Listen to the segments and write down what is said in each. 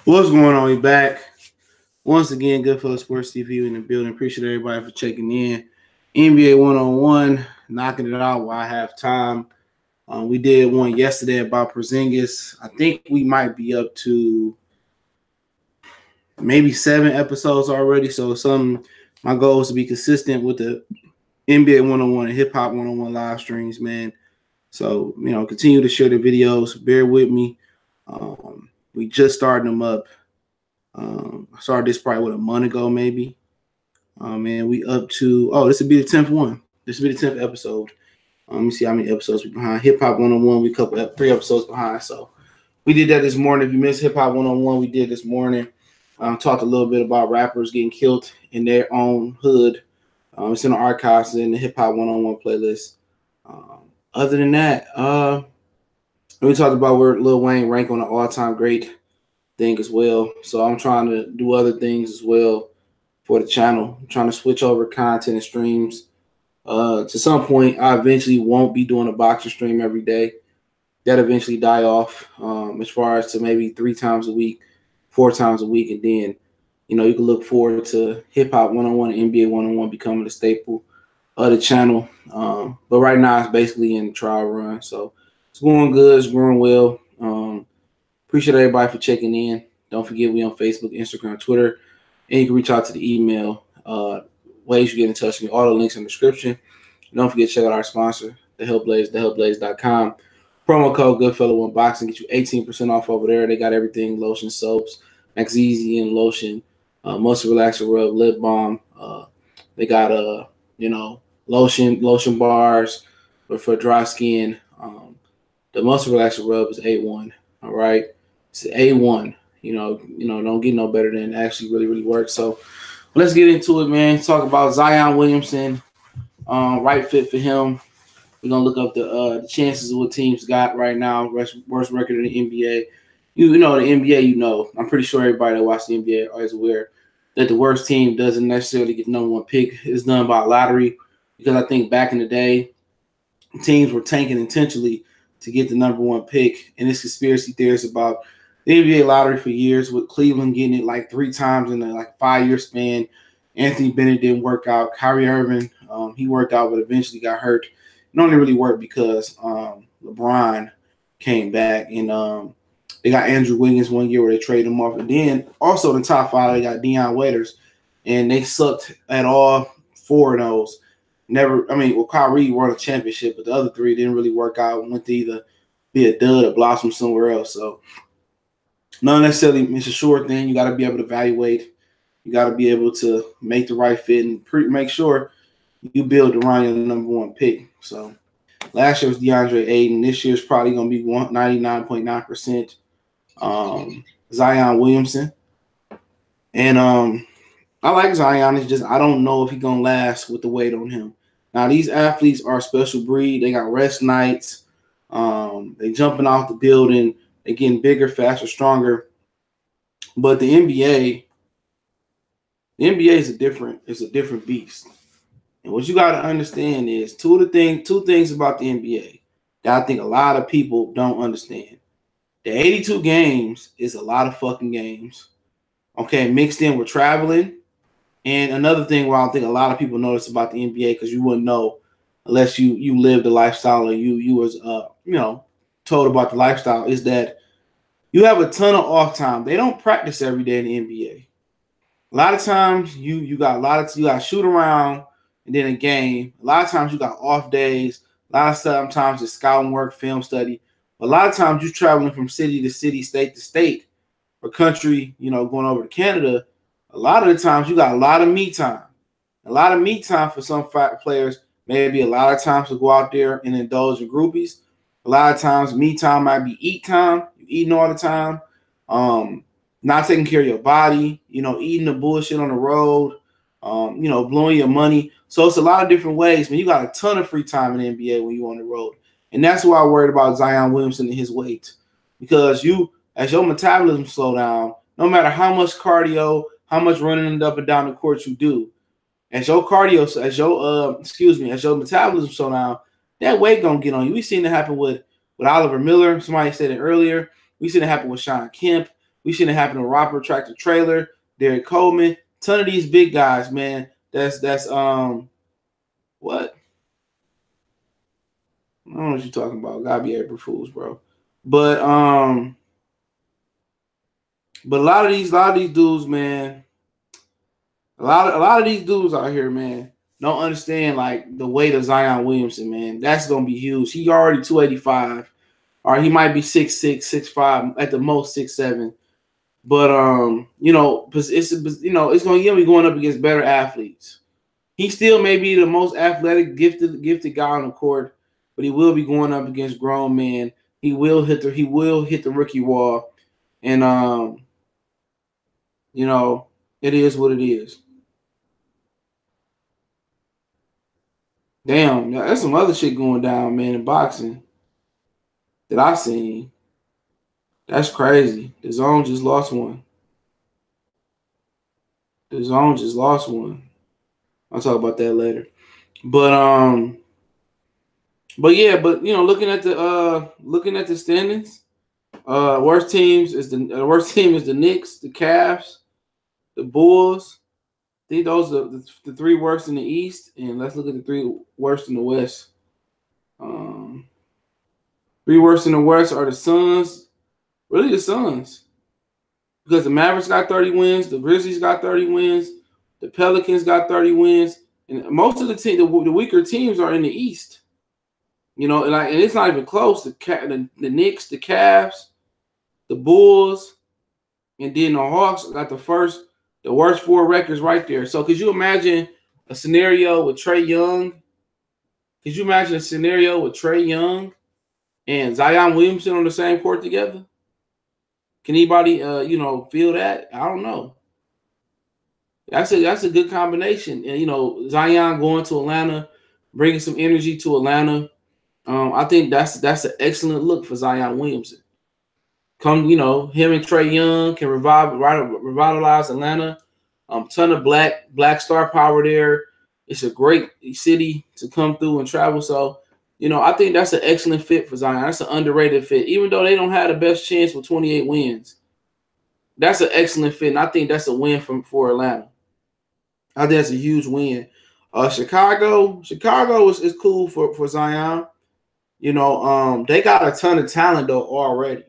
What's going on? We back once again. Goodfellas Sports TV in the building. Appreciate everybody for checking in. NBA 1-on-1, knocking it out while I have time. We did one yesterday about Porzingis. I think we might be up to maybe 7 episodes already. So my goal is to be consistent with the NBA 1-on-1 and hip hop 1-on-1 live streams, man. So continue to share the videos. Bear with me. We just started them up. I started this probably a month ago, maybe. And we up to this would be the 10th one. This would be the 10th episode. Let me see how many episodes we're behind. Hip Hop 1-on-1, we 3 episodes behind. So we did that this morning. If you missed Hip Hop 1-on-1, we did this morning. Talked a little bit about rappers getting killed in their own hood. It's in the archives in the Hip Hop 1-on-1 playlist. Other than that, we talked about where Lil Wayne ranked on the all-time great thing as well. So I'm trying to do other things as well for the channel. I'm trying to switch over content and streams. To some point, I eventually won't be doing a boxing stream every day. That eventually die off as far as to maybe 3 times a week, 4 times a week. And then, you can look forward to Hip Hop 1-on-1 and NBA 1-on-1 becoming a staple of the channel. But right now, it's basically in the trial run. So it's going good. It's growing well. Appreciate everybody for checking in. Don't forget we on Facebook, Instagram, Twitter, and you can reach out to the email. Ways you get in touch with me. All the links in the description. Don't forget to check out our sponsor, The Hellblaze, thehellblaze.com. Promo code Goodfellow1Boxing get you 18% off over there. They got everything: lotion, soaps, Maxizian lotion, muscle relaxer rub, lip balm. They got lotion bars, but for dry skin. The muscle relaxer rub is A1. All right. It's A1, don't get no better than it actually really works. So let's get into it, man. Talk about Zion Williamson, right fit for him. We're going to look up the chances of what teams got right now, worst record in the NBA. You know the NBA, I'm pretty sure everybody that watches the NBA is aware that the worst team doesn't necessarily get the number 1 pick. It's done by lottery because I think back in the day, teams were tanking intentionally to get the number 1 pick. And this conspiracy theories about the NBA lottery for years, with Cleveland getting it like 3 times in a 5-year span. Anthony Bennett didn't work out. Kyrie Irving, he worked out, but eventually got hurt. It only really worked because LeBron came back, and they got Andrew Wiggins one year where they traded him off. And then also in the top 5, they got Deion Waiters, and they sucked at all 4 of those. Kyrie won a championship, but the other 3 didn't really work out. Went to either be a dud or blossom somewhere else. So not necessarily it's a sure thing. You got to be able to evaluate. You got to be able to make the right fit and make sure you build around your number 1 pick. So last year was DeAndre Ayton. This year's probably going to be 99.9% Zion Williamson. And I like Zion. It's just I don't know if he's going to last with the weight on him. Now, these athletes are a special breed. They got rest nights. They jumping off the building. They're getting bigger, faster, stronger. But the NBA is a different beast. And what you got to understand is two things about the NBA that I think a lot of people don't understand. The 82 games is a lot of fucking games. Okay, mixed in with traveling. And another thing where I don't think a lot of people notice about the NBA, because you wouldn't know unless you lived the lifestyle or you was told about the lifestyle, is that you have a ton of off time. They don't practice every day in the NBA. A lot of times you got shoot around and then a game. A lot of times you got off days. A lot of sometimes it's scouting work, film study. A lot of times you're traveling from city to city, state to state, or country, going over to Canada. A lot of the times you got a lot of me time. A lot of me time for some players, maybe a lot of times to go out there and indulge in groupies. A lot of times me time might be eat time. You're eating all the time. Not taking care of your body, eating the bullshit on the road, blowing your money. So it's a lot of different ways, man. You got a ton of free time in the NBA when you're on the road. And that's why I'm worried about Zion Williamson and his weight. Because as your metabolism slow down, no matter how much cardio, how much running up and down the court you do, as your metabolism slow down, that weight gonna get on you. We seen it happen with Oliver Miller. Somebody said it earlier. We seen it happen with Sean Kemp. We shouldn't have happened to Robert Tractor Trailer, Derek Coleman, ton of these big guys, man. That's what? I don't know what you're talking about. Gotta be April Fools, bro. But a lot of these dudes, man, a lot of these dudes out here, man, don't understand like the weight of Zion Williamson, man. That's gonna be huge. He already 285. Or he might be 6'6", 6'5", at the most 6'7". But it's gonna be going up against better athletes. He still may be the most athletic, gifted guy on the court, but he will be going up against grown men. He will hit the rookie wall, and it is what it is. Damn, that's some other shit going down, man, in boxing that I seen. That's crazy. The Zone just lost one. I'll talk about that later. But looking at the standings, worst team is the Knicks, the Cavs, the Bulls. I think those are the three worst in the East, and let's look at the three worst in the West. Three worst in the West are the Suns. Really, the Suns, because the Mavericks got 30 wins, the Grizzlies got 30 wins, the Pelicans got 30 wins, and most of the weaker teams are in the East. And it's not even close. The Knicks, the Cavs, the Bulls, and then the Hawks got the worst four records right there. So could you imagine a scenario with Trae Young? Could you imagine a scenario with Trae Young and Zion Williamson on the same court together? Can anybody feel that? I don't know. That's a good combination. And Zion going to Atlanta, bringing some energy to Atlanta. I think that's an excellent look for Zion Williamson. Him and Trae Young can revitalize Atlanta. Ton of black star power there. It's a great city to come through and travel. So, I think that's an excellent fit for Zion. That's an underrated fit. Even though they don't have the best chance with 28 wins, that's an excellent fit. And I think that's a win for Atlanta. I think that's a huge win. Chicago is cool for Zion. They got a ton of talent though already.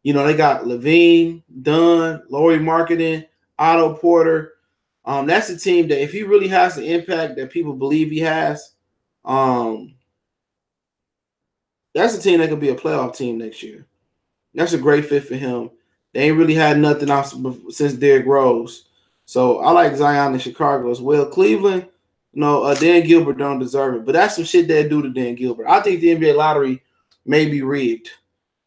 They got Levine, Dunn, Lauri Markkanen, Otto Porter. That's a team that if he really has the impact that people believe he has, that's a team that could be a playoff team next year. That's a great fit for him. They ain't really had nothing else since Derrick Rose. So I like Zion in Chicago as well. Cleveland, Dan Gilbert don't deserve it. But that's some shit they do to Dan Gilbert. I think the NBA lottery may be rigged.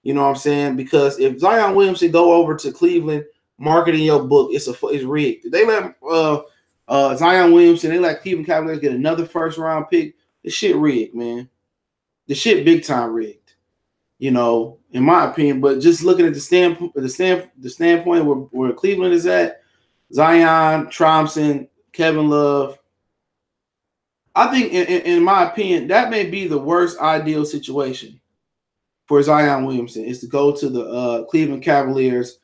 You know what I'm saying? Because if Zion Williamson go over to Cleveland, marketing your book, it's rigged. If they let Zion Williamson, they let Cleveland Cavaliers get another first round pick, the shit rigged, man. The shit big time rigged. In my opinion. But just looking at the standpoint where Cleveland is at, Zion, Thompson, Kevin Love, I think in my opinion, that may be the worst ideal situation for Zion Williamson is to go to the Cleveland Cavaliers,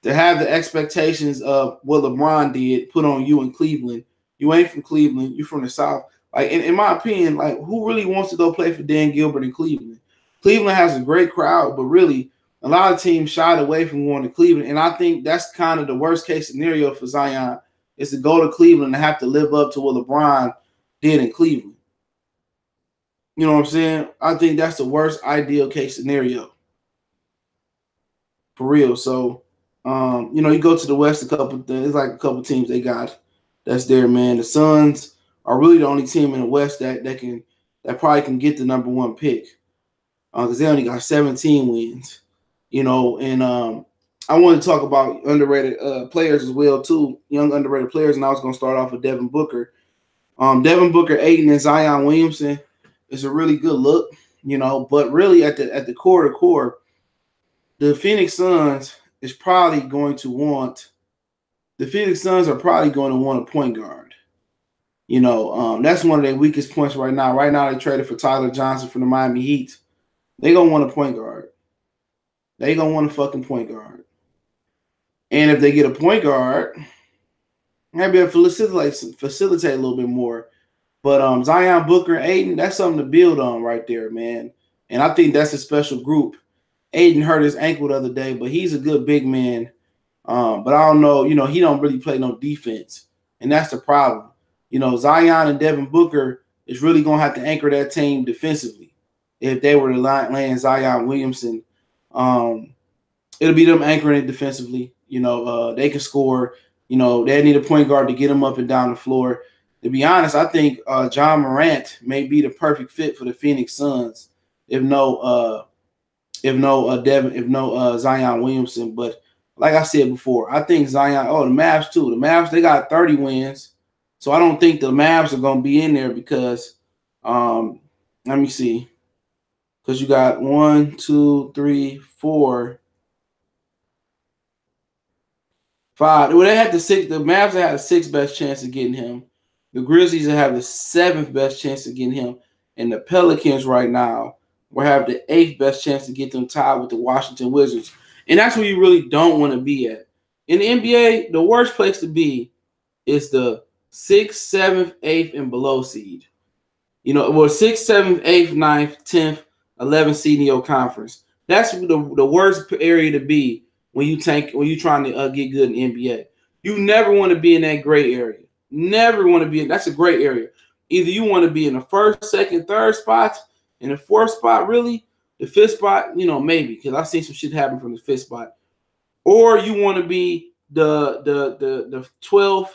to have the expectations of what LeBron did put on you in Cleveland. You ain't from Cleveland. You're from the South. Like, in my opinion, like, who really wants to go play for Dan Gilbert in Cleveland? Cleveland has a great crowd, but really, a lot of teams shied away from going to Cleveland. And I think that's kind of the worst case scenario for Zion is to go to Cleveland and have to live up to what LeBron did in Cleveland. You know what I'm saying? I think that's the worst ideal case scenario. For real. So, you go to the West, there's like a couple teams they got that's there, man. The Suns are really the only team in the West that probably can get the number one pick. Because they only got 17 wins. And I want to talk about underrated players as well, too. Young underrated players, and I was going to start off with Devin Booker. Devin Booker, Ayton, and Zion Williamson is a really good look, but really at the core, the Phoenix Suns are probably going to want a point guard. That's one of their weakest points right now. Right now, they traded for Tyler Johnson from the Miami Heat. They going to want a point guard. They going to want a fucking point guard. And if they get a point guard, maybe it'll facilitate a little bit more. But Zion, Booker, Aiden, that's something to build on right there, man. And I think that's a special group. Aiden hurt his ankle the other day, but he's a good big man. But I don't know, he don't really play no defense. And that's the problem. Zion and Devin Booker is really going to have to anchor that team defensively. If they were to land Zion Williamson, it'll be them anchoring it defensively. They can score. They need a point guard to get them up and down the floor. To be honest, I think John Morant may be the perfect fit for the Phoenix Suns. If no Zion Williamson. But like I said before, I think Zion. Oh, the Mavs too. The Mavs, they got 30 wins, so I don't think the Mavs are going to be in there because, let me see, because you got 1, 2, 3, 4, 5. Well, they had the Mavs had the 6th best chance of getting him. The Grizzlies have the 7th best chance of getting him, and the Pelicans right now will have the 8th best chance to get them tied with the Washington Wizards. And that's where you really don't want to be at. In the NBA, the worst place to be is the 6th, 7th, 8th, and below seed. 6th, 7th, 8th, 9th, 10th, 11th seed in your conference. That's the worst area to be when you're trying to get good in the NBA. You never want to be in that gray area. Never want to be in. That's a gray area. Either you want to be in the 1st, 2nd, 3rd spots. In the 4th spot, really, the 5th spot, maybe, because I've seen some shit happen from the 5th spot. Or you want to be the 12th,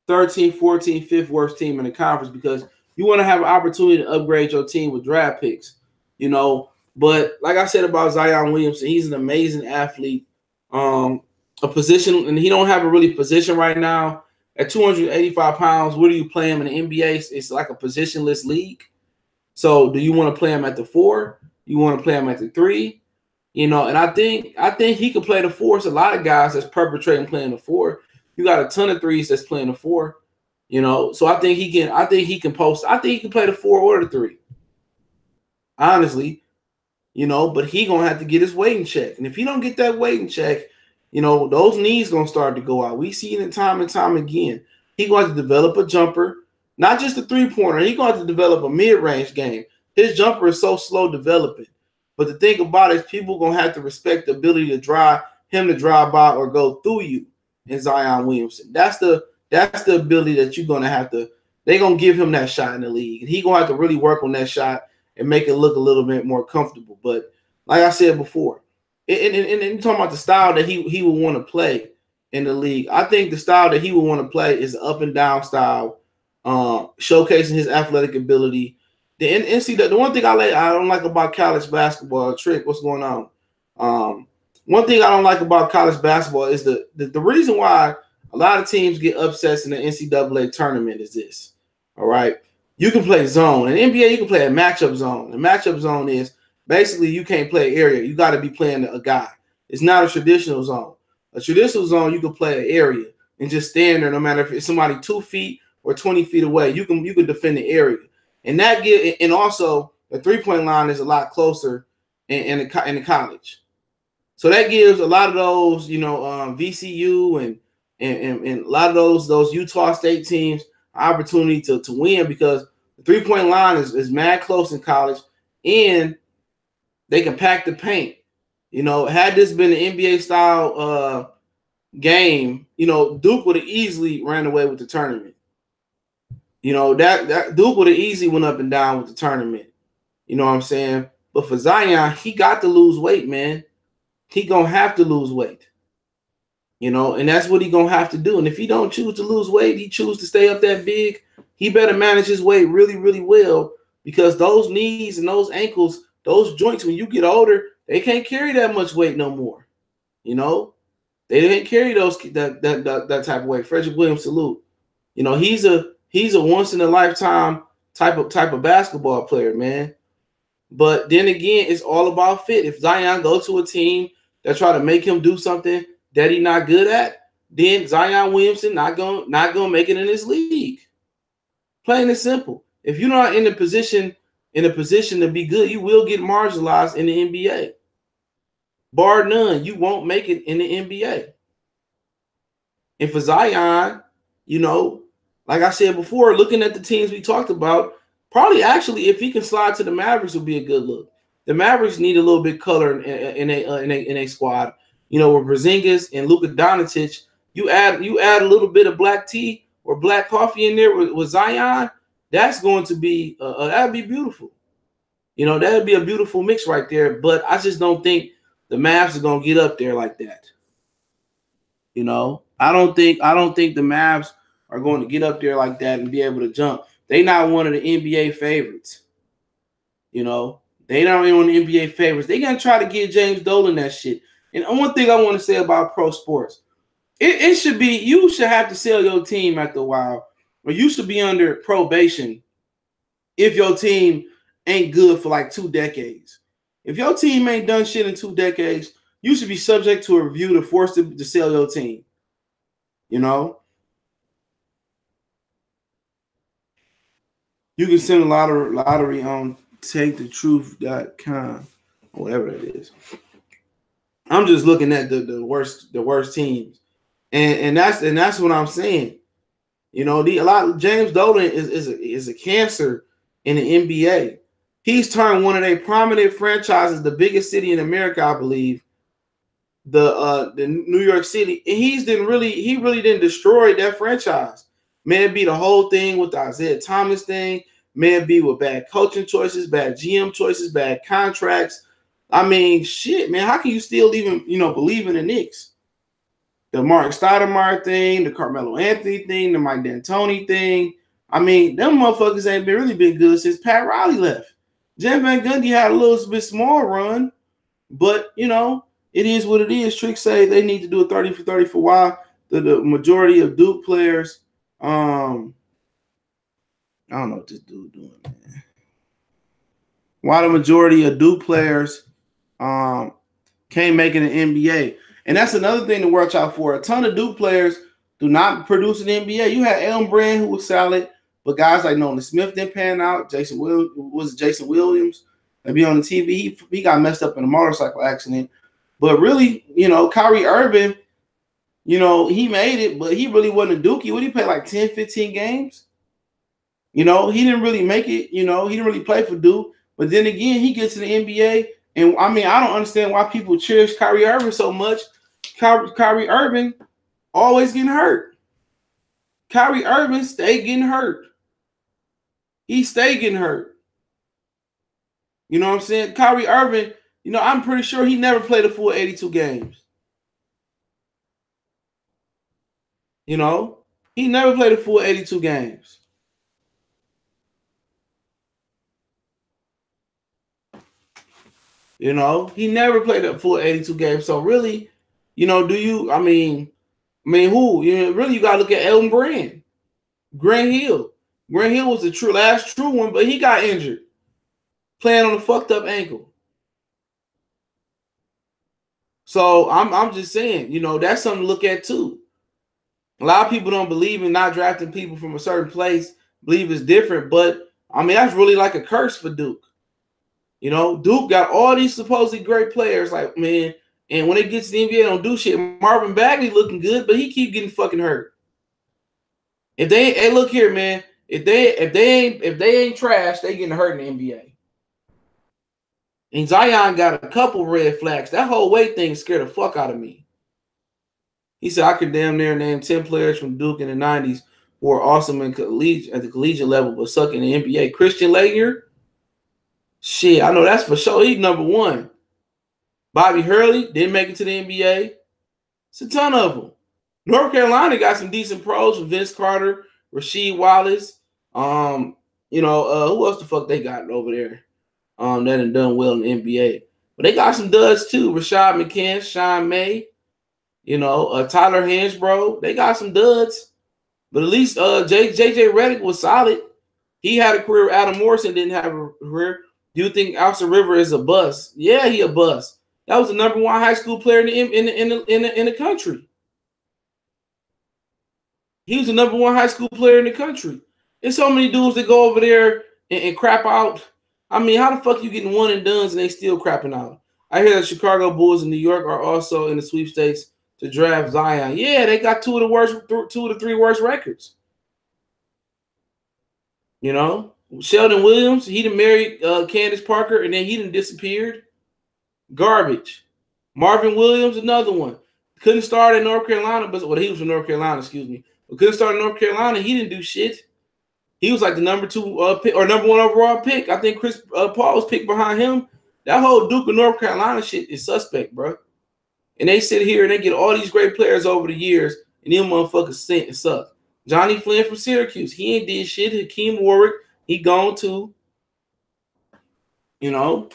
13th, 14th, 5th worst team in the conference because you want to have an opportunity to upgrade your team with draft picks, But like I said about Zion Williamson, he's an amazing athlete. A position, and he don't have a really position right now. At 285 pounds, where do you play him in the NBA? It's like a positionless league. So do you want to play him at the 4? You want to play him at the 3? And I think he can play the 4. It's a lot of guys that's perpetrating playing the 4. You got a ton of 3s that's playing the 4. So I think he can play the 4 or the 3. Honestly, but he gonna have to get his weight in check. And if he don't get that weight in check, those knees gonna start to go out. We see it time and time again. He going to develop a jumper. Not just a 3-pointer. He's going to develop a mid-range game. His jumper is so slow developing. But the thing about it is people going to have to respect the ability to drive by or go through you in Zion Williamson. That's the ability that you're going to have to – they're going to give him that shot in the league. And he's going to have to really work on that shot and make it look a little bit more comfortable. But like I said before, and talking about the style that he would want to play in the league, I think the style that he would want to play is up and down style. Showcasing his athletic ability. The one thing I don't like about college basketball, Trick, what's going on? One thing I don't like about college basketball is the reason why a lot of teams get upsets in the NCAA tournament is this. All right. You can play zone. In NBA, you can play a matchup zone. The matchup zone is basically you can't play area. You got to be playing a guy. It's not a traditional zone. A traditional zone, you can play an area and just stand there no matter if it's somebody 2 feet or 20 feet away. You can defend the area. And also the 3-point line is a lot closer in the college. So that gives a lot of those, VCU and a lot of those Utah State teams opportunity to win because the 3-point line is mad close in college and they can pack the paint. Had this been an NBA style game, Duke would have easily ran away with the tournament. That Duke would have easily went up and down with the tournament. You know what I'm saying? But for Zion, he got to lose weight, man. He gonna have to lose weight. And that's what he gonna have to do. And if he don't choose to lose weight, he choose to stay up that big, he better manage his weight really, really well because those knees and those ankles, those joints, when you get older, they can't carry that much weight no more. They didn't carry that type of weight. Frederick Williams, salute. He's a once in a lifetime type of basketball player, man. But then again, it's all about fit. If Zion goes to a team that try to make him do something that he's not good at, then Zion Williamson not gonna make it in this league. Plain and simple. If you're not in a position to be good, you will get marginalized in the NBA. Bar none, you won't make it in the NBA. And for Zion, you know, like I said before, looking at the teams we talked about, probably actually if he can slide to the Mavericks would be a good look. The Mavericks need a little bit color in a squad. You know, with Porzingis and Luka Doncic, you add a little bit of black tea or black coffee in there with Zion. That's going to be that'd be beautiful. You know, that'd be a beautiful mix right there. But I just don't think the Mavs are gonna get up there like that. You know, I don't think the Mavs are going to get up there like that and be able to jump. They not one of the NBA favorites. You know, they not even one of the NBA favorites. They gonna try to get James Dolan that shit. And one thing I want to say about pro sports, it should be you should have to sell your team after a while, or you should be under probation if your team ain't good for like 2 decades. If your team ain't done shit in 2 decades, you should be subject to a review to force to sell your team. You know? You can send a lottery on takethetruth.com or whatever that is. I'm just looking at the worst teams. And that's what I'm saying. You know, James Dolan is a cancer in the NBA. He's turned one of their prominent franchises, the biggest city in America, I believe, the New York City, and he really didn't destroy that franchise. May it be the whole thing with the Isaiah Thomas thing, may it be with bad coaching choices, bad GM choices, bad contracts. I mean, shit, man, how can you still even, you know, believe in the Knicks? The Mark Stoudemire thing, the Carmelo Anthony thing, the Mike D'Antoni thing. I mean, them motherfuckers ain't really been good since Pat Riley left. Jim Van Gundy had a little bit small run, but, you know, it is what it is. Tricks say they need to do a 30 for 30 for a while. The majority of Duke players, I don't know what this dude doing, man. Why the majority of Duke players can't make it in the NBA. And that's another thing to watch out for. A ton of Duke players do not produce in the NBA. You had Elton Brand, who was solid, but guys like Nolan Smith didn't pan out. Jason Williams. They be on the TV. He got messed up in a motorcycle accident. But really, you know, Kyrie Irving, you know, he made it, but he really wasn't a Dookie. What, he played like 10, 15 games? You know, he didn't really make it. You know, he didn't really play for Duke. But then again, he gets to the NBA. And, I mean, I don't understand why people cherish Kyrie Irving so much. Kyrie Irving always getting hurt. Kyrie Irving stay getting hurt. He stay getting hurt. You know what I'm saying? Kyrie Irving, you know, I'm pretty sure he never played a full 82 games. You know, he never played a full 82 games. You know, he never played a full 82 games. So really, you know, I mean, who? You know, really, you got to look at Elton Brand. Grant Hill. Grant Hill was the last true one, but he got injured playing on a fucked up ankle. So I'm just saying, you know, that's something to look at too. A lot of people don't believe in not drafting people from a certain place, believe it's different, but I mean, that's really like a curse for Duke. You know, Duke got all these supposedly great players, like, man, and when it gets to the NBA, they don't do shit. Marvin Bagley looking good, but he keep getting fucking hurt. If they, hey, look here, man, if they ain't trash, they getting hurt in the NBA. And Zion got a couple red flags. That whole weight thing scared the fuck out of me. He said, I could damn near name 10 players from Duke in the 90s who are awesome at the collegiate level, but suck in the NBA. Christian Laettner? Shit, I know that's for sure. He's number one. Bobby Hurley didn't make it to the NBA. It's a ton of them. North Carolina got some decent pros from Vince Carter, Rasheed Wallace. You know, who else the fuck they got over there? That done well in the NBA. But they got some duds too. Rashad McCants, Sean May, you know, Tyler Hansbrough. They got some duds. But at least JJ Redick was solid. He had a career. Adam Morrison didn't have a career. Do you think Austin River is a bust? Yeah, he a bust. That was the number one high school player in the country. He was the number one high school player in the country. There's so many dudes that go over there and crap out. I mean, how the fuck you getting one and dones and they still crapping out? I hear that Chicago Bulls and New York are also in the sweepstakes to draft Zion. Yeah, they got two of the three worst records. You know, Sheldon Williams, he done married Candace Parker, and then he done disappeared. Garbage. Marvin Williams, another one. Couldn't start in North Carolina, but he was from North Carolina, excuse me. But couldn't start in North Carolina. He didn't do shit. He was like the number 2 pick or number 1 overall pick. I think Chris Paul was picked behind him. That whole Duke of North Carolina shit is suspect, bro. And they sit here and they get all these great players over the years, and them motherfuckers stink and suck. Johnny Flynn from Syracuse, he ain't did shit. Hakeem Warwick, he gone too. You know,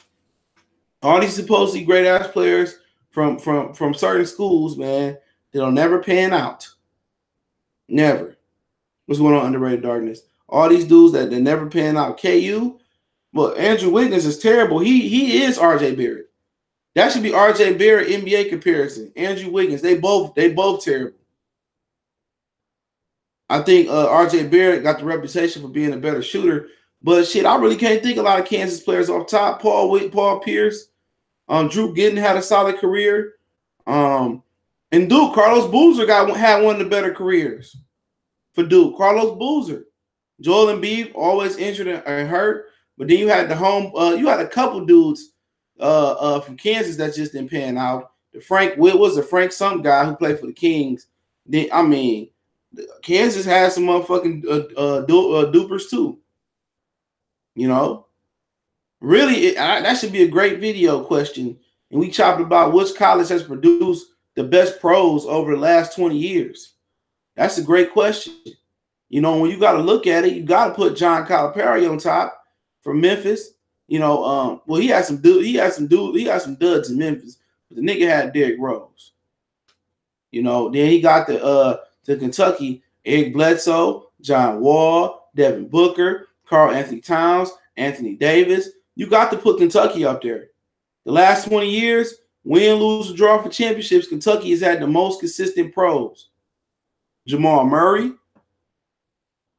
all these supposedly great ass players from certain schools, man, that'll never pan out. Never. What's going on, Underrated Darkness? All these dudes that never pan out. KU, well, Andrew Wiggins is terrible. He is RJ Barrett. That should be RJ Barrett NBA comparison. Andrew Wiggins, they both terrible. I think RJ Barrett got the reputation for being a better shooter, but shit, I really can't think a lot of Kansas players off top. Paul Pierce, Drew Gooden had a solid career, and Duke, Carlos Boozer had one of the better careers for Duke. Carlos Boozer, Joel Embiid always injured and hurt, but then you had you had a couple dudes from Kansas that just didn't pan out. The Frank some guy who played for the Kings. Then I mean, Kansas has some motherfucking dupers too. You know, really, that should be a great video question. And we chopped about which college has produced the best pros over the last 20 years. That's a great question. You know, when you got to look at it, you got to put John Calipari on top from Memphis. You know, well, he had some duds in Memphis, but the nigga had Derrick Rose. You know, then he got to Kentucky, Eric Bledsoe, John Wall, Devin Booker, Karl Anthony Towns, Anthony Davis. You got to put Kentucky up there. The last 20 years, win, lose, or draw for championships, Kentucky has had the most consistent pros. Jamal Murray,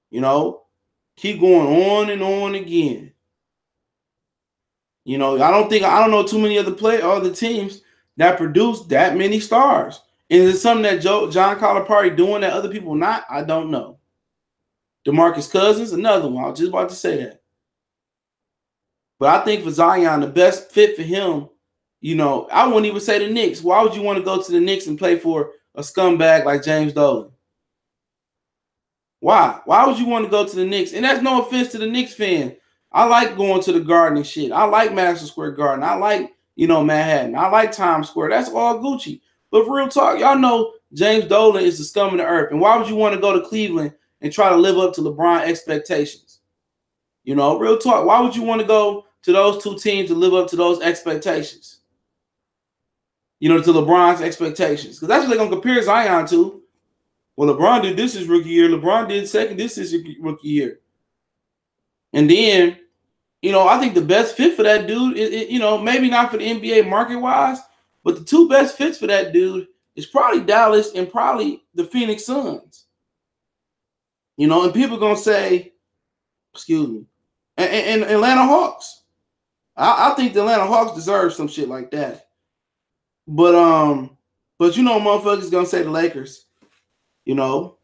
you know, keep going on and on again. You know, I don't know too many other teams that produce that many stars. And is it something that John Calipari doing that other people not? I don't know. DeMarcus Cousins, another one. I was just about to say that. But I think for Zion, the best fit for him, you know, I wouldn't even say the Knicks. Why would you want to go to the Knicks and play for a scumbag like James Dolan? Why? Why would you want to go to the Knicks? And that's no offense to the Knicks fan. I like going to the Garden and shit. I like Madison Square Garden. I like, you know, Manhattan. I like Times Square. That's all Gucci. But for real talk, y'all know James Dolan is the scum of the earth. And why would you want to go to Cleveland and try to live up to LeBron expectations? You know, real talk. Why would you want to go to those two teams to live up to those expectations? You know, to LeBron's expectations. Because that's what they're going to compare Zion to. Well, LeBron did this his rookie year. LeBron did second this his rookie year. And then, you know, I think the best fit for that dude is, you know, maybe not for the NBA market-wise, but the two best fits for that dude is probably Dallas and probably the Phoenix Suns. You know, and people are going to say, excuse me, and Atlanta Hawks. I think the Atlanta Hawks deserve some shit like that. But you know, motherfuckers going to say the Lakers. You know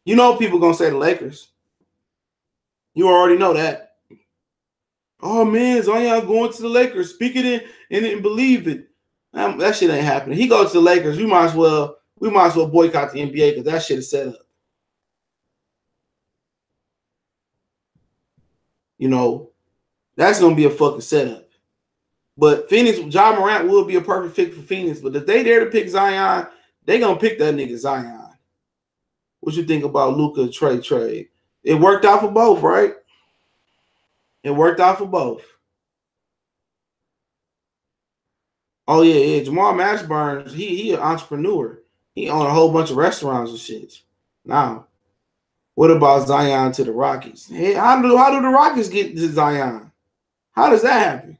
people going to say the Lakers. You already know that. Oh man, Zion going to the Lakers. Speak it in and believe it. That shit ain't happening. He goes to the Lakers. We might as well boycott the NBA because that shit is set up. You know, that's gonna be a fucking setup. But Phoenix, Ja Morant will be a perfect fit for Phoenix. But if they dare to pick Zion, they gonna pick that nigga Zion. What you think about Luka trade? It worked out for both, right? It worked out for both. Oh yeah. Jamal Mashburn, he an entrepreneur. He own a whole bunch of restaurants and shit. Now, what about Zion to the Rockets? Hey, how do the Rockets get to Zion? How does that happen?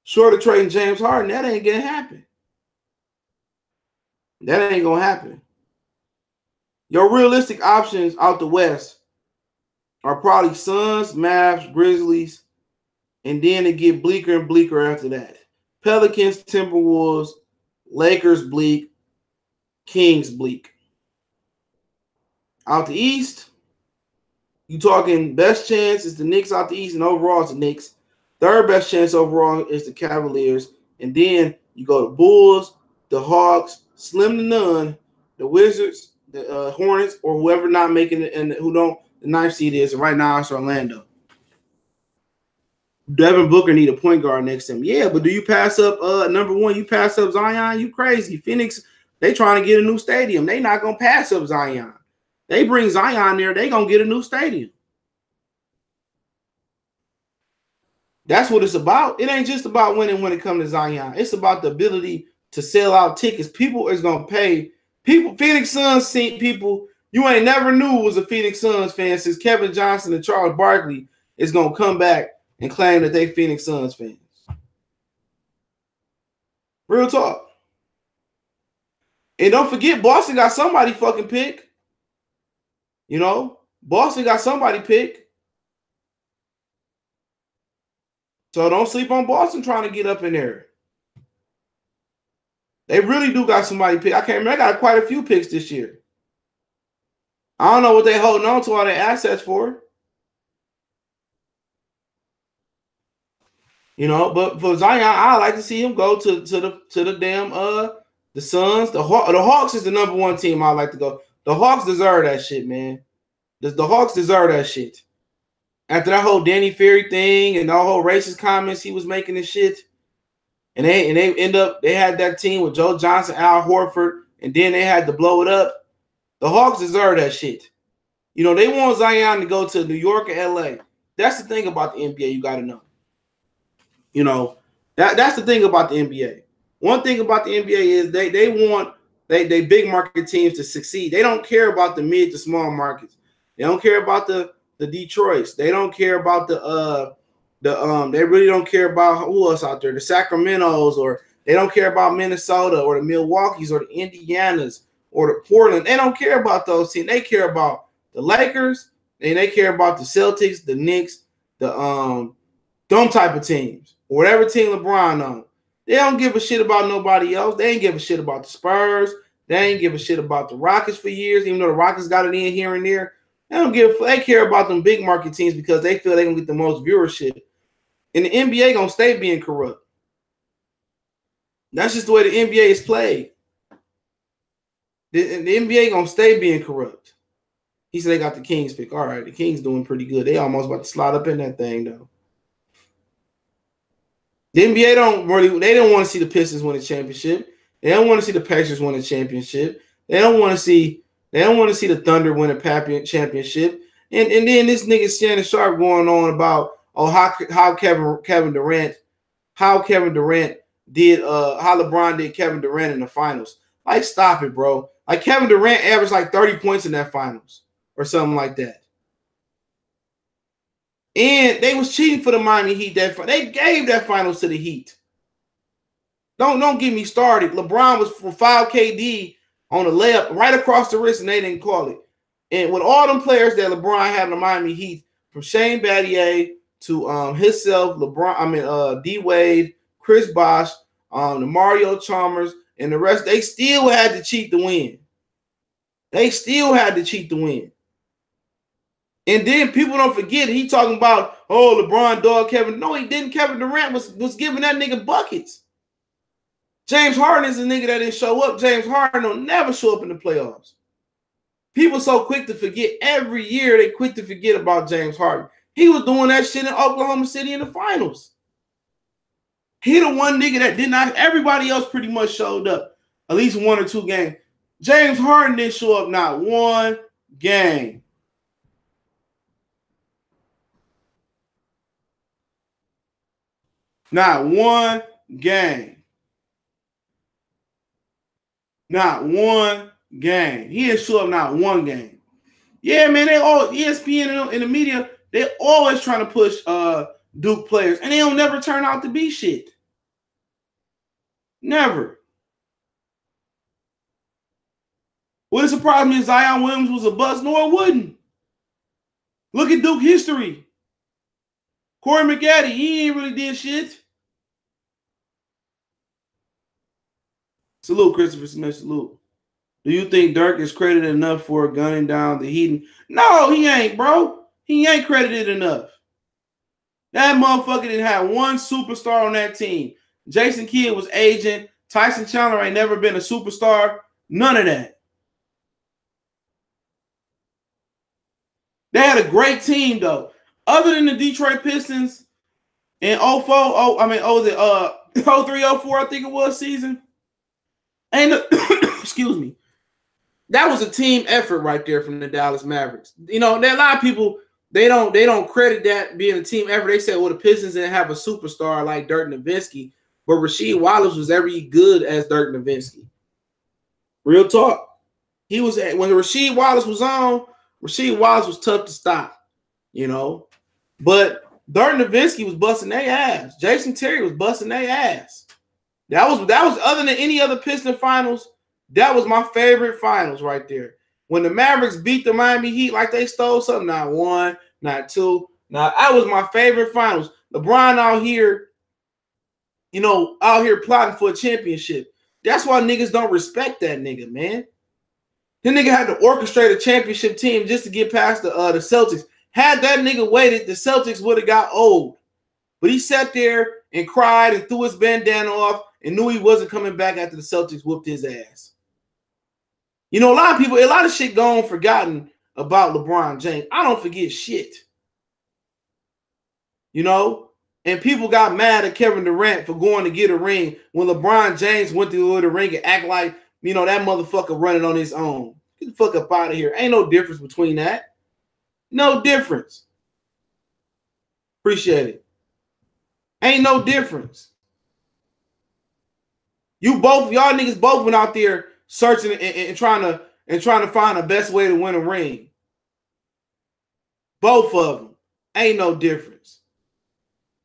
Short of trading James Harden, that ain't gonna happen. That ain't gonna happen. Your realistic options out the West are probably Suns, Mavs, Grizzlies, and then it get bleaker and bleaker after that. Pelicans, Timberwolves, Lakers bleak, Kings bleak. Out the East, you talking best chance is the Knicks out the East, and overall it's the Knicks. Third best chance overall is the Cavaliers. And then you go to Bulls, the Hawks, slim to none, the Wizards, the Hornets, or whoever not making it, and who don't, the ninth seed is. And right now it's Orlando. Devin Booker need a point guard next to him. Yeah, but do you pass up number one? You pass up Zion? You crazy. Phoenix, they trying to get a new stadium. They not going to pass up Zion. They bring Zion there, they going to get a new stadium. That's what it's about. It ain't just about winning when it comes to Zion. It's about the ability to sell out tickets. People is going to pay. People, Phoenix Suns see people you ain't never knew was a Phoenix Suns fan since Kevin Johnson and Charles Barkley is going to come back and claim that they Phoenix Suns fans. Real talk. And don't forget, Boston got somebody fucking pick. You know, Boston got somebody pick. So don't sleep on Boston trying to get up in there. They really do got somebody pick. I can't remember. They got quite a few picks this year. I don't know what they holding on to all their assets for. You know, but for Zion, I like to see him go to the damn the Suns. The Hawks is the number one team I like to go. The Hawks deserve that shit, man. The Hawks deserve that shit. After that whole Danny Ferry thing and the whole racist comments he was making and shit, and they had that team with Joe Johnson, Al Horford, and then they had to blow it up. The Hawks deserve that shit. You know, they want Zion to go to New York or LA. That's the thing about the NBA you got to know. You know, that's the thing about the NBA. One thing about the NBA is they want they big market teams to succeed. They don't care about the mid to small markets. They don't care about the Detroits. They don't care about they really don't care about who else out there, the Sacramentos, or they don't care about Minnesota or the Milwaukees or the Indianas or the Portland. They don't care about those teams. They care about the Lakers and they care about the Celtics, the Knicks, them type of teams. Whatever team LeBron on. They don't give a shit about nobody else. They ain't give a shit about the Spurs. They ain't give a shit about the Rockets for years, even though the Rockets got it in here and there. They care about them big market teams because they feel they can get the most viewership. And the NBA gonna stay being corrupt. That's just the way the NBA is played. The NBA gonna stay being corrupt. He said they got the Kings pick. All right, the Kings doing pretty good. They almost about to slide up in that thing though. The NBA they don't want to see the Pistons win a championship. They don't want to see the Pacers win a championship. They don't want to see the Thunder win a championship. And then this nigga Shannon Sharp going on about how Kevin Durant did how LeBron did Kevin Durant in the finals. Like, stop it, bro. Like, Kevin Durant averaged like 30 points in that finals or something like that. And they was cheating for the Miami Heat. They gave that finals to the Heat. Don't get me started. LeBron was for foul KD on a layup right across the wrist, and they didn't call it. And with all them players that LeBron had in the Miami Heat, from Shane Battier to himself, D Wade, Chris Bosh, the Mario Chalmers, and the rest, they still had to cheat to win. And then people don't forget, he talking about, oh, LeBron dog Kevin. No, he didn't. Kevin Durant was giving that nigga buckets. James Harden is a nigga that didn't show up. James Harden will never show up in the playoffs. People so quick to forget. Every year they quick to forget about James Harden. He was doing that shit in Oklahoma City in the finals. He the one nigga that did not. Everybody else pretty much showed up. At least one or two games. James Harden didn't show up not one game. Not one game. Not one game. He didn't show up not one game. Yeah, man, they all ESPN and the media, they always trying to push Duke players, and they don't never turn out to be shit. Never. Would it surprise me if Zion Williams was a bust? No, it wouldn't. Look at Duke history. Corey McGaddy, he ain't really did shit. Salute, Christopher Smith. Salute. Do you think Dirk is credited enough for gunning down the Heat? No, he ain't, bro. He ain't credited enough. That motherfucker didn't have one superstar on that team. Jason Kidd was agent. Tyson Chandler ain't never been a superstar. None of that. They had a great team, though. Other than the Detroit Pistons in 03, 04, I think it was season. And excuse me. That was a team effort right there from the Dallas Mavericks. You know, there are a lot of people, they don't credit that being a team effort. They said, well, the Pistons didn't have a superstar like Dirk Nowitzki, but Rasheed Wallace was every good as Dirk Nowitzki. Real talk. He was when Rasheed Wallace was on, Rasheed Wallace was tough to stop, you know. But Dirk Nowitzki was busting their ass. Jason Terry was busting their ass. That was other than any other Piston finals. That was my favorite finals right there. When the Mavericks beat the Miami Heat like they stole something, not one, not two. Now, that was my favorite finals. LeBron out here, you know, out here plotting for a championship. That's why niggas don't respect that nigga, man. The nigga had to orchestrate a championship team just to get past the Celtics. Had that nigga waited, the Celtics would have got old. But he sat there and cried and threw his bandana off and knew he wasn't coming back after the Celtics whooped his ass. You know, a lot of shit gone forgotten about LeBron James. I don't forget shit. You know? And people got mad at Kevin Durant for going to get a ring when LeBron James went to the ring and act like, you know, that motherfucker running on his own. Get the fuck up out of here. Ain't no difference between that. No difference. Appreciate it. Ain't no difference. Y'all niggas both went out there searching and trying to find the best way to win a ring. Both of them. Ain't no difference.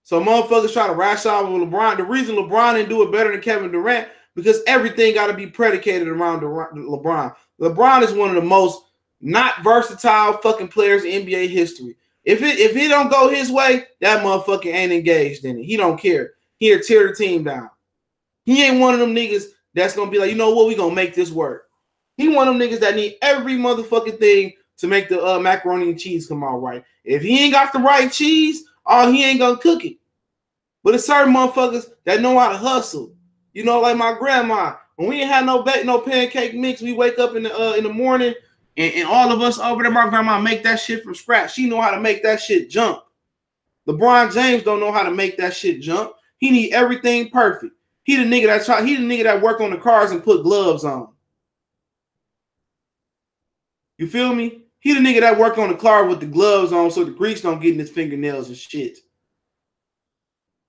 So motherfuckers try to rash out with LeBron. The reason LeBron didn't do it better than Kevin Durant, because everything got to be predicated around LeBron. LeBron is one of the most not versatile fucking players in NBA history. If it don't go his way, that motherfucker ain't engaged in it. He don't care. He'll tear the team down. He ain't one of them niggas that's going to be like, you know what, we going to make this work. He one of them niggas that need every motherfucking thing to make the macaroni and cheese come out right. If he ain't got the right cheese, he ain't going to cook it. But it's certain motherfuckers that know how to hustle. You know, like my grandma. When we ain't had no pancake mix, we wake up in the morning and all of us over there, my grandma make that shit from scratch. She know how to make that shit jump. LeBron James don't know how to make that shit jump. He need everything perfect. He the nigga that work on the cars and put gloves on. You feel me? He the nigga that work on the car with the gloves on so the grease don't get in his fingernails and shit.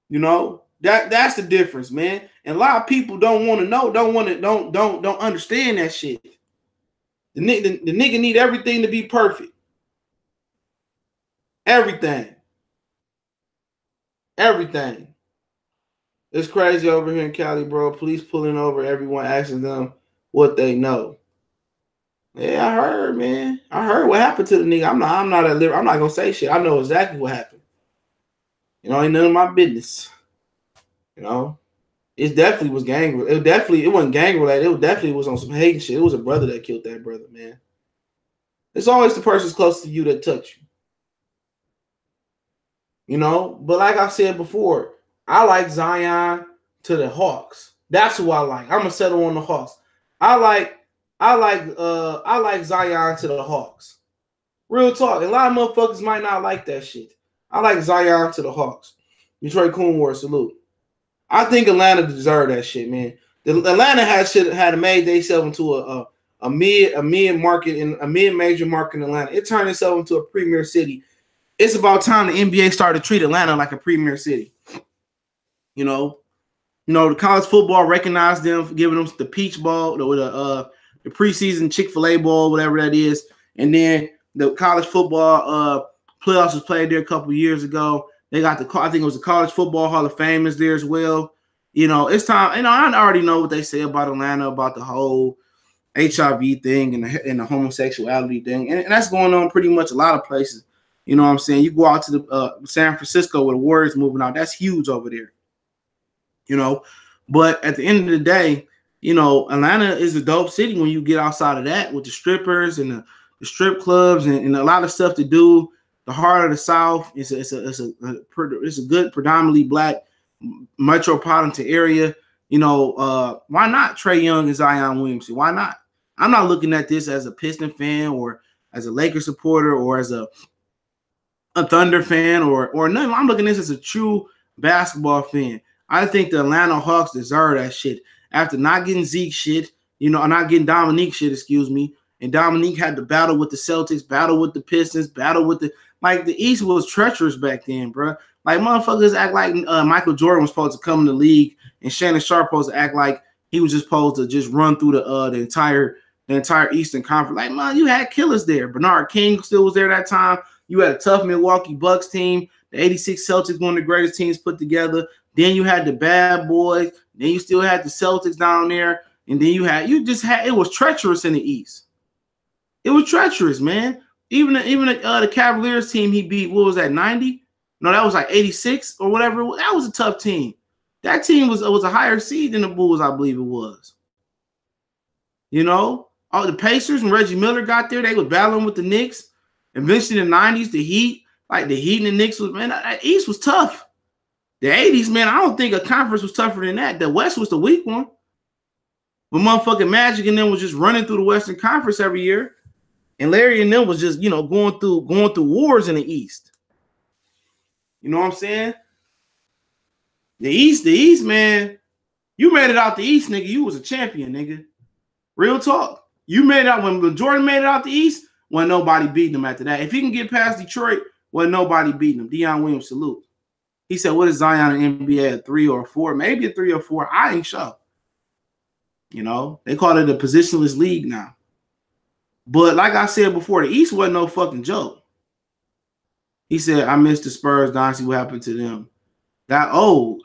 You know? That's the difference, man. And a lot of people don't want to know, don't understand that shit. The nigga need everything to be perfect. Everything. Everything. It's crazy over here in Cali, bro. Police pulling over everyone, asking them what they know. Yeah, I heard, man. I heard what happened to the nigga. I'm not gonna say shit. I know exactly what happened. You know, ain't none of my business. You know, it definitely was gang. It wasn't gang related. It definitely was on some hating shit. It was a brother that killed that brother, man. It's always the person close to you that touch you. You know, but like I said before, I like Zion to the Hawks. That's who I like. I'm gonna settle on the Hawks. I like Zion to the Hawks. Real talk. A lot of motherfuckers might not like that shit. I like Zion to the Hawks. Detroit Coon War, salute. I think Atlanta deserved that shit, man. Atlanta had made themselves into a mid market and a mid major market in Atlanta. It turned itself into a premier city. It's about time the NBA started to treat Atlanta like a premier city. You know, the college football recognized them for giving them the Peach Bowl, the preseason Chick-fil-A Bowl, whatever that is, and then the college football playoffs was played there a couple of years ago. They got I think it was the College Football Hall of Fame is there as well. You know, it's time. You know, I already know what they say about Atlanta, about the whole HIV thing and the homosexuality thing, and that's going on pretty much a lot of places. You know what I'm saying? You go out to the San Francisco where the Warriors moving out. That's huge over there. You know, but at the end of the day, you know, Atlanta is a dope city when you get outside of that with the strippers and the strip clubs and a lot of stuff to do. The heart of the South it's a good predominantly black metropolitan area. You know, why not Trae Young and Zion Williamson? Why not? I'm not looking at this as a Piston fan or as a Lakers supporter or as a Thunder fan or nothing. I'm looking at this as a true basketball fan. I think the Atlanta Hawks deserve that shit after not getting Zeke shit, you know, not getting Dominique shit, excuse me. And Dominique had to battle with the Celtics, battle with the Pistons, battle with the East was treacherous back then, bro. Like motherfuckers act like Michael Jordan was supposed to come in the league, and Shannon Sharpe supposed to act like he was just supposed to just run through the entire Eastern Conference. Like, man, you had killers there. Bernard King still was there that time. You had a tough Milwaukee Bucks team. The '86 Celtics, one of the greatest teams put together. Then you had the Bad Boys. Then you still had the Celtics down there. And then it was treacherous in the East. It was treacherous, man. Even the Cavaliers team he beat, what was that, 90? No, that was like 86 or whatever. That was a tough team. That team was a higher seed than the Bulls, I believe it was. You know, all the Pacers and Reggie Miller got there. They was battling with the Knicks. Eventually, in the 90s, the Heat and the Knicks was, man, that East was tough. The 80s, man, I don't think a conference was tougher than that. The West was the weak one. But motherfucking Magic and them was just running through the Western Conference every year. And Larry and them was just, you know, going through wars in the East. You know what I'm saying? The East, man, you made it out the East, nigga. You was a champion, nigga. Real talk. You made it out when Jordan made it out the East, wasn't nobody beating him after that. If he can get past Detroit, wasn't nobody beating him. Deion Williams, salute. He said, what is Zion in NBA, a 3 or a 4? Maybe a 3 or 4. I ain't sure. You know, they call it a positionless league now. But like I said before, the East wasn't no fucking joke. He said, I missed the Spurs, Dynasty. What happened to them? Got old.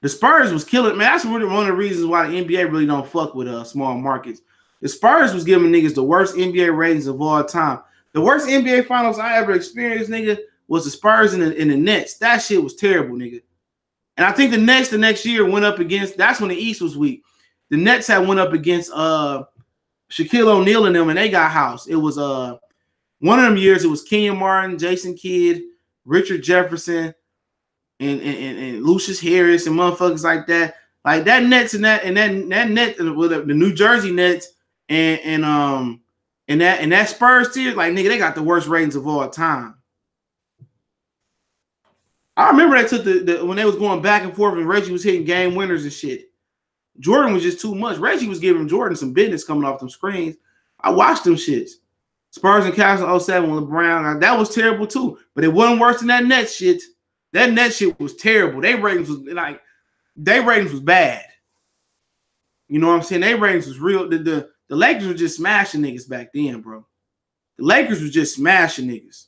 The Spurs was killing. Man, that's really one of the reasons why the NBA really don't fuck with small markets. The Spurs was giving niggas the worst NBA ratings of all time. The worst NBA finals I ever experienced, nigga, was the Spurs and the Nets. That shit was terrible, nigga. And I think the next year went up against, that's when the East was weak. The Nets had went up against Shaquille O'Neal and them, and they got housed. It was one of them years, it was Kenyon Martin, Jason Kidd, Richard Jefferson, and Lucius Harris and motherfuckers like that. Like that Nets and that net with the New Jersey Nets and that Spurs tier, like nigga, they got the worst ratings of all time. I remember they took the when they was going back and forth and Reggie was hitting game winners and shit. Jordan was just too much. Reggie was giving Jordan some business coming off them screens. I watched them shits. Spurs and Cavs in 07 with LeBron. That was terrible too. But it wasn't worse than that net shit. That net shit was terrible. Their ratings was bad. You know what I'm saying? Their ratings was real. The Lakers were just smashing niggas back then, bro. The Lakers was just smashing niggas.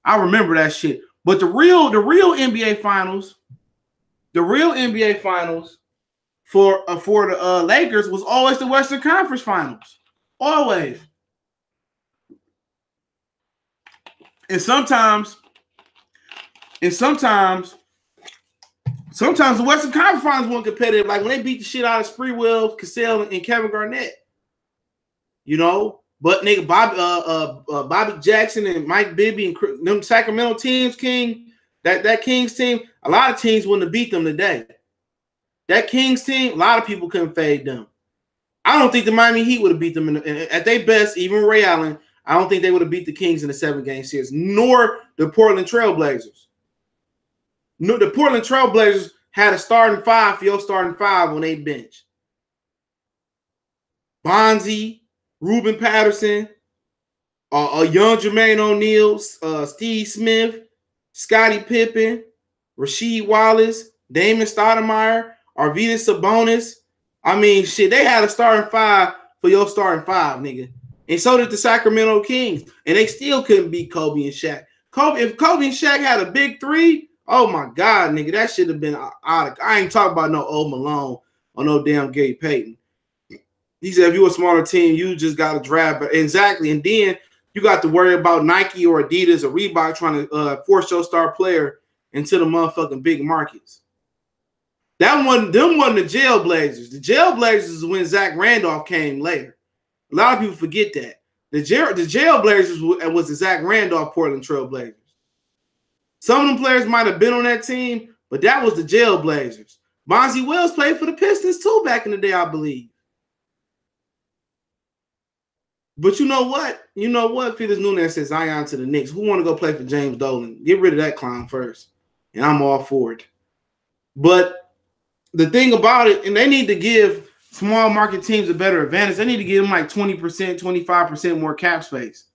I remember that shit. But the real NBA finals, for the Lakers was always the Western Conference Finals. Always. And sometimes the Western Conference Finals weren't competitive. Like when they beat the shit out of Spreewell, Cassell, and Kevin Garnett. You know? But nigga, Bobby Jackson and Mike Bibby and them Sacramento teams, King, that Kings team, a lot of teams wouldn't have beat them today. That Kings team, a lot of people couldn't fade them. I don't think the Miami Heat would have beat them at their best, even Ray Allen. I don't think they would have beat the Kings in a 7-game series, nor the Portland Trailblazers. No, the Portland Trailblazers had a starting 5 for your starting 5 on their bench. Bonzi, Ruben Patterson, a young Jermaine O'Neal, Steve Smith, Scottie Pippen, Rasheed Wallace, Damon Stoudemire, Arvydas Sabonis. I mean, shit, they had a starting 5 for your starting 5, nigga. And so did the Sacramento Kings. And they still couldn't beat Kobe and Shaq. If Kobe and Shaq had a big 3, oh my God, nigga, that should have been out of. I ain't talking about no old Malone or no damn Gary Payton. He said, if you're a smaller team, you just got to draft. Exactly. And then you got to worry about Nike or Adidas or Reebok trying to force your star player into the motherfucking big markets. Them wasn't the Jailblazers. The Jailblazers is when Zach Randolph came later. A lot of people forget that. The Jailblazers was the Zach Randolph Portland Trailblazers. Some of them players might have been on that team, but that was the Jailblazers. Bonzi Wells played for the Pistons too back in the day, I believe. But you know what? Felix Nunez says Zion to the Knicks. Who want to go play for James Dolan? Get rid of that clown first. And I'm all for it. But the thing about it, and they need to give small market teams a better advantage. They need to give them like 20%, 25% more cap space.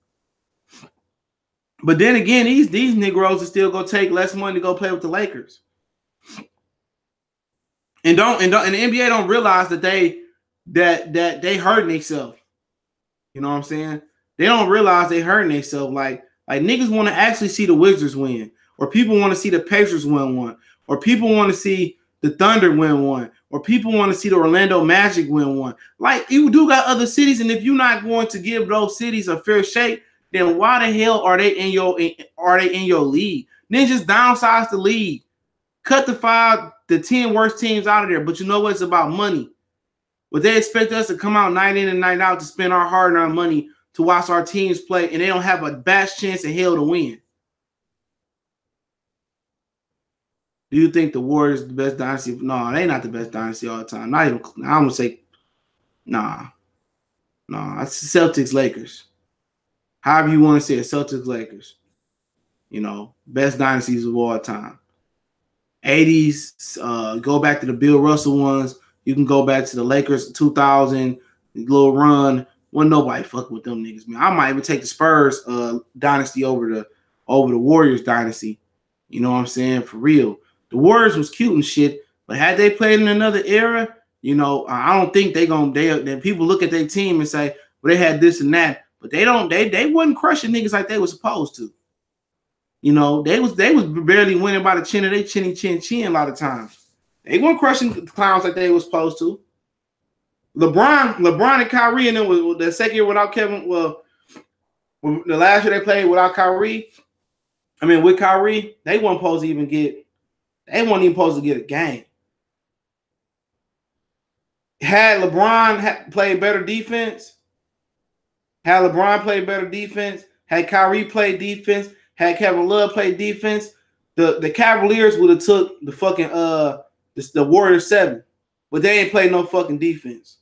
But then again, these Negroes are still gonna take less money to go play with the Lakers. And the NBA don't realize that they hurting themselves. You know what I'm saying? They don't realize they hurting themselves. Like niggas want to actually see the Wizards win, or people want to see the Pacers win one, or people want to see the Thunder win one, or people want to see the Orlando Magic win one. Like, you do got other cities, and if you're not going to give those cities a fair shake, then why the hell are they in your league? Then just downsize the league. Cut the 10 worst teams out of there. But you know what? It's about money. But they expect us to come out night in and night out to spend our hard-earned money to watch our teams play, and they don't have a best chance in hell to win. Do you think the Warriors are the best dynasty? No, they're not the best dynasty all the time. Not even. I'm gonna say, nah. It's Celtics, Lakers. However you want to say it, Celtics, Lakers. You know, best dynasties of all time. 80s, go back to the Bill Russell ones. You can go back to the Lakers 2000 little run. Wasn't nobody fucking with them niggas, man. I might even take the Spurs dynasty over the Warriors dynasty. You know what I'm saying? For real. The Warriors was cute and shit, but had they played in another era, you know, I don't think then people look at their team and say, well, they had this and that, but they wasn't crushing niggas like they were supposed to. You know, they was barely winning by the chin of their chinny chin chin a lot of times. They weren't crushing clowns like they were supposed to. LeBron and Kyrie and them was the second year without Kevin. Well, the last year they played without Kyrie. I mean, with Kyrie, they weren't supposed to even get. They weren't even supposed to get a game. Had LeBron played better defense, had Kyrie played defense, had Kevin Love played defense, the Cavaliers would have took the fucking the Warriors 7, but they ain't played no fucking defense.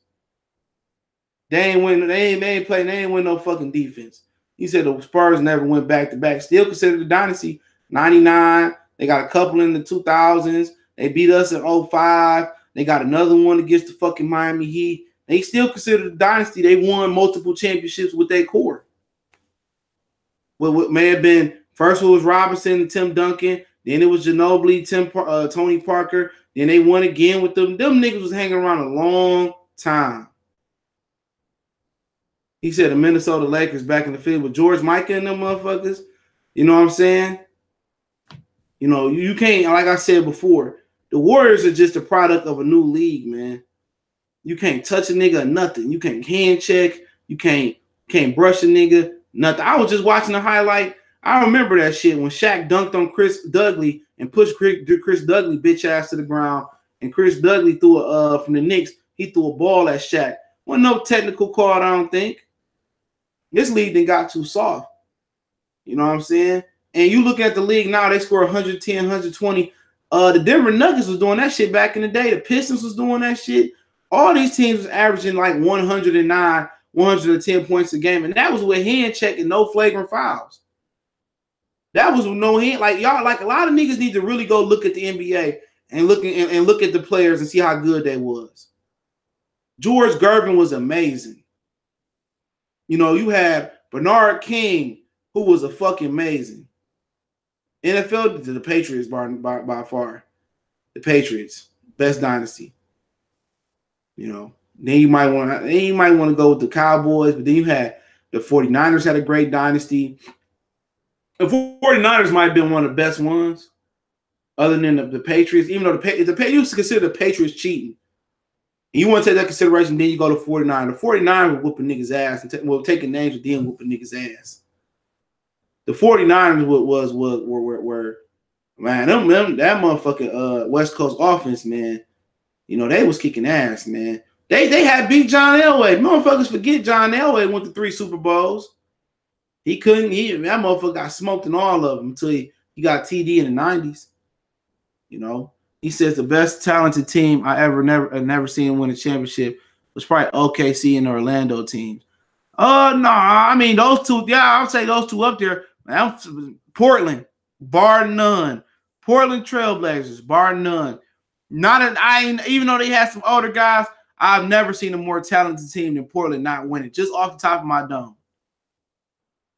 They ain't win no fucking defense. He said the Spurs never went back to back. Still considered the dynasty. 99. They got a couple in the 2000s. They beat us in 05. They got another one against the fucking Miami Heat. They still consider the dynasty. They won multiple championships with their core. Well, what may have been first it was Robinson and Tim Duncan. Then it was Ginobili, Tony Parker. Then they won again with them. Them niggas was hanging around a long time. He said the Minnesota Lakers back in the field with George Mikan and them motherfuckers. You know what I'm saying? You know, you can't, like I said before, the Warriors are just a product of a new league, man. You can't touch a nigga or nothing. You can't hand check. You can't brush a nigga, nothing. I was just watching the highlight. I remember that shit when Shaq dunked on Chris Dudley and pushed Chris Dudley bitch ass to the ground. And Chris Dudley threw from the Knicks, he threw a ball at Shaq. Wasn't no technical call, I don't think. This league done got too soft. You know what I'm saying? And you look at the league now, they score 110, 120. The Denver Nuggets was doing that shit back in the day. The Pistons was doing that shit. All these teams was averaging like 109, 110 points a game. And that was with hand check and no flagrant fouls. That was with no hand. Like, y'all, like a lot of niggas need to really go look at the NBA and look at the players and see how good they was. George Gervin was amazing. You know, you had Bernard King, who was a fucking amazing. NFL to the Patriots by far. The Patriots, best dynasty. You know, then you might want to go with the Cowboys, but then you had the 49ers had a great dynasty. The 49ers might have been one of the best ones, other than the Patriots. Even though you used to consider the Patriots cheating. And you want to take that consideration, then you go to 49. The 49 were whooping niggas' ass and taking names of them whooping niggas' ass. The 49ers were man, that motherfucking West Coast offense, man. They was kicking ass, man. They had beat John Elway. Motherfuckers forget John Elway went to 3 Super Bowls. That motherfucker got smoked in all of them until he got TD in the 90s. He says the best talented team I never seen win a championship was probably OKC and the Orlando teams. No, I mean those two. Yeah, I'll say those two up there. Portland, bar none. Portland Trailblazers, bar none. Even though they had some older guys, I've never seen a more talented team than Portland not winning. Just off the top of my dome,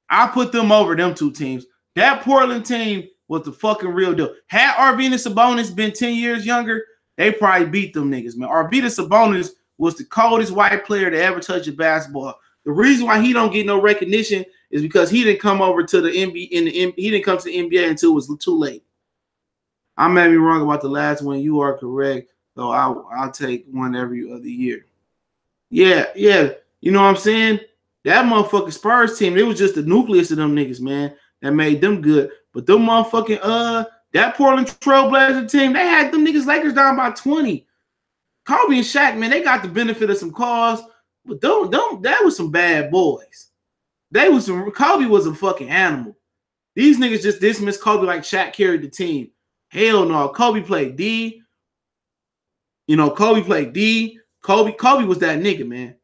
I put them over them two teams. That Portland team was the fucking real deal. Had Arvydas Sabonis been 10 years younger, they probably beat them niggas, man. Arvydas Sabonis was the coldest white player to ever touch a basketball. The reason why he don't get no recognition is because he didn't come over to the NBA. He didn't come to the NBA until it was too late. I may be wrong about the last one. You are correct, though. I'll take one every other year. Yeah. You know what I'm saying? That motherfucking Spurs team, it was just the nucleus of them niggas, man, that made them good. But them motherfucking that Portland Trailblazer team, they had them niggas Lakers down by 20. Kobe and Shaq, man, they got the benefit of some calls, but that was some bad boys. Kobe was a fucking animal. These niggas just dismissed Kobe like Shaq carried the team. Hell no. Kobe played D. Kobe played D. Kobe was that nigga, man.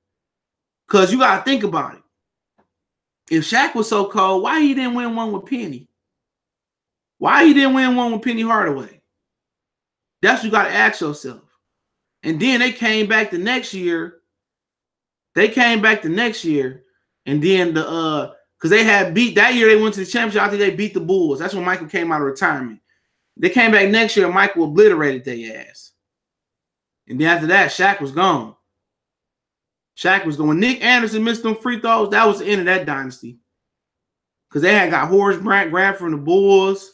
Because you got to think about it. If Shaq was so cold, why he didn't win one with Penny? Why he didn't win one with Penny Hardaway? That's what you got to ask yourself. And then they came back the next year. And then because they had beat that year, they went to the championship. I think they beat the Bulls. That's when Michael came out of retirement. They came back next year, and Michael obliterated their ass. And then after that, Shaq was gone. When Nick Anderson missed them free throws, that was the end of that dynasty. Because they had got Horace Grant from the Bulls.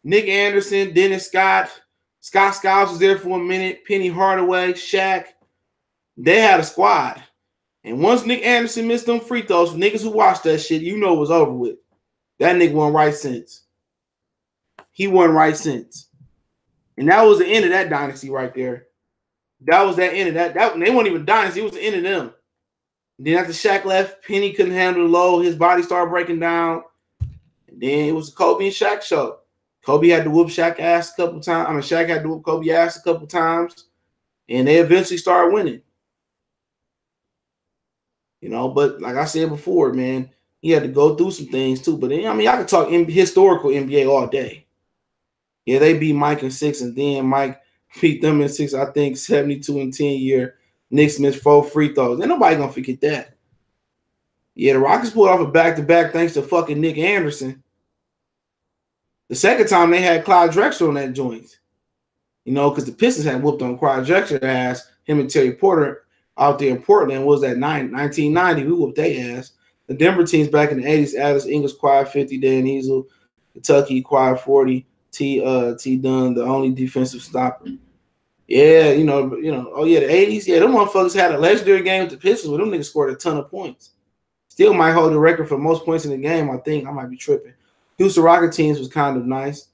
Nick Anderson, Dennis Scott. Scott Skiles was there for a minute. Penny Hardaway, Shaq. They had a squad. And once Nick Anderson missed them free throws, for niggas who watched that shit, it was over with. That nigga wasn't right since. He wasn't right since. And that was the end of that dynasty right there. That was that end of that. They weren't even dynasty. It was the end of them. And then after Shaq left, Penny couldn't handle the load. His body started breaking down. And then it was the Kobe and Shaq show. Kobe had to whoop Shaq ass a couple times. Shaq had to whoop Kobe ass a couple times. And they eventually started winning. But like I said before, man, he had to go through some things too. But I could talk historical NBA all day. Yeah, they beat Mike in 6, and then Mike beat them in 6, I think 72 and 10 year. Knicks missed 4 free throws. Ain't nobody gonna forget that. Yeah, the Rockets pulled off a back-to-back thanks to fucking Nick Anderson. The second time they had Clyde Drexler on that joint. Because the Pistons had whooped on Clyde Drexler ass, him and Terry Porter out there in Portland. What was that, 1990? We whooped their ass. The Denver teams back in the 80s, Alice Ingles, Quad 50, Dan Easel, Kentucky, Quad 40, T Dunn, the only defensive stopper. Yeah, oh yeah, the 80s. Yeah, them motherfuckers had a legendary game with the Pistons, but them niggas scored a ton of points. Still might hold the record for most points in the game, I think. I might be tripping. Houston Rocket teams was kind of nice.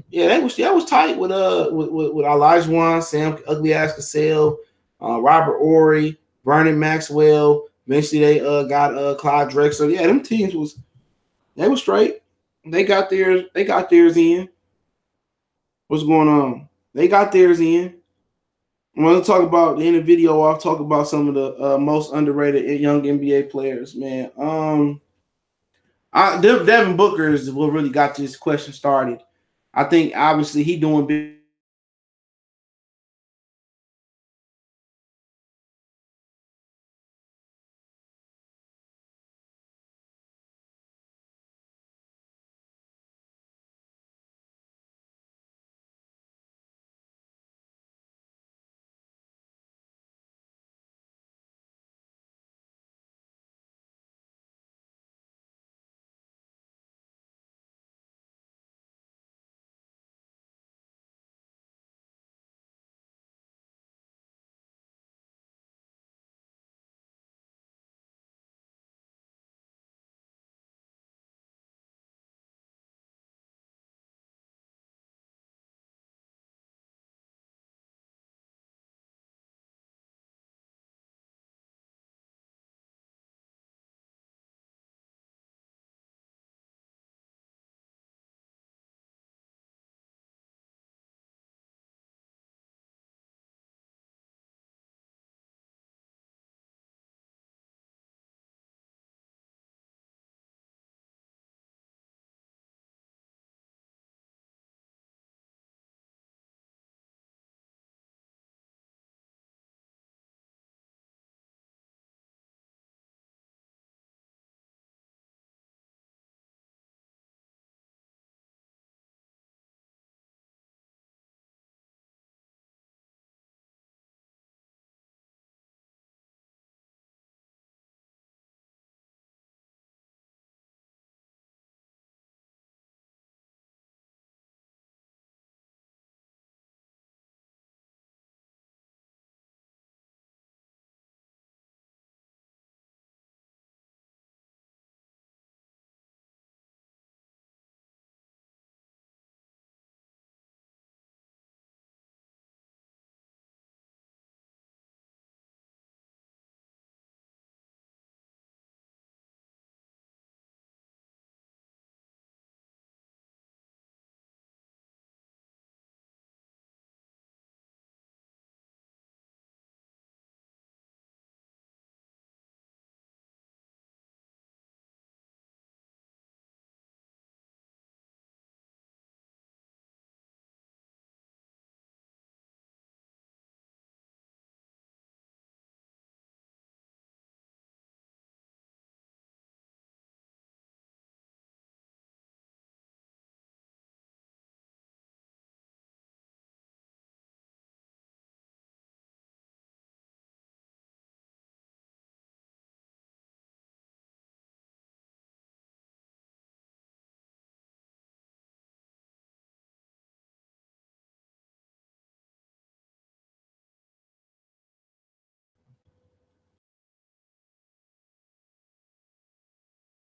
Yeah, that was tight with Elijah Wan, Sam Ugly Ass Cassell, Robert Ory, Vernon Maxwell. Eventually they got Clyde Drexler. Yeah, them teams was straight. They got theirs in. What's going on? They got theirs in. I'm going to talk about in the video. I'll talk about some of the most underrated young NBA players, man. Devin Booker is what really got this question started. I think obviously he doing big